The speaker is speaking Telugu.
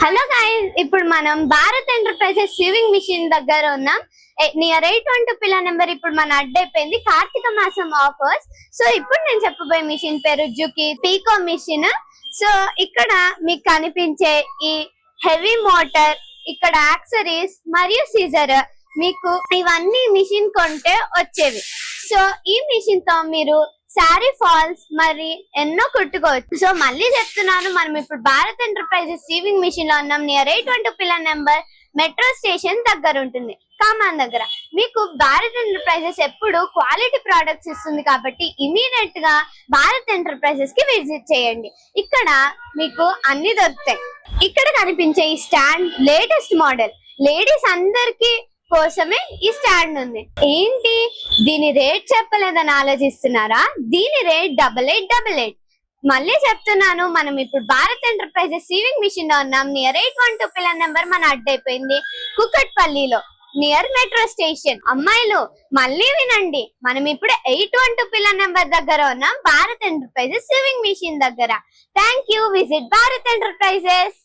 హలో గైస్, ఇప్పుడు మనం భారత్ ఎంటర్ప్రైజెస్ సీవింగ్ మిషన్ దగ్గర ఉన్నాం. నియర్ 812 పిల్ల నెంబర్. ఇప్పుడు మన అడ్డైపోయింది కార్తీక మాసం ఆఫర్స్. సో ఇప్పుడు నేను చెప్పబోయే మిషన్ పేరు జుకి పీకో మిషన్. సో ఇక్కడ మీకు కనిపించే ఈ హెవీ మోటార్, ఇక్కడ యాక్సరీస్ మరియు సీజర్, మీకు ఇవన్నీ మిషన్ కొంటే వచ్చేవి. సో ఈ మిషన్ తో మీరు శారీ ఫాల్స్ మరి ఎన్నో కుట్టుకోవచ్చు. సో మళ్ళీ చెప్తున్నాను, మనం ఇప్పుడు భారత్ ఎంటర్ప్రైజెస్ సీవింగ్ మిషన్ లో ఉన్నాం. నియర్ 812 పిల్ల నెంబర్, మెట్రో స్టేషన్ దగ్గర ఉంటుంది, కామాన్ దగ్గర. మీకు భారత్ ఎంటర్ప్రైజెస్ ఎప్పుడు క్వాలిటీ ప్రొడక్ట్స్ ఇస్తుంది కాబట్టి ఇమీడియట్ గా భారత్ ఎంటర్ప్రైజెస్ కి విజిట్ చేయండి. ఇక్కడ మీకు అన్ని దొరుకుతాయి. ఇక్కడ కనిపించే ఈ స్టాండ్ లేటెస్ట్ మోడల్, లేడీస్ అందరికి కోసమే ఈ స్టాండ్ ఉంది. ఏంటి దీని రేట్ చెప్పలేదని ఆలోచిస్తున్నారా? దీని రేట్ 8888. మళ్ళీ చెప్తున్నాను, మనం ఇప్పుడు భారత్ ఎంటర్ప్రైజెస్ సీవింగ్ మిషన్ లో ఉన్నాం. నియర్ 812 పిల్ల నెంబర్, మన అడ్డైపోయింది కుకట్పల్లిలో, నియర్ మెట్రో స్టేషన్. అమ్మాయిలు మళ్ళీ వినండి, మనం ఇప్పుడు 812 పిల్ల నెంబర్ దగ్గర ఉన్నాం, భారత్ ఎంటర్ప్రైజెస్ సీవింగ్ మిషన్ దగ్గర. Thank you. Visit Bharat enterprises.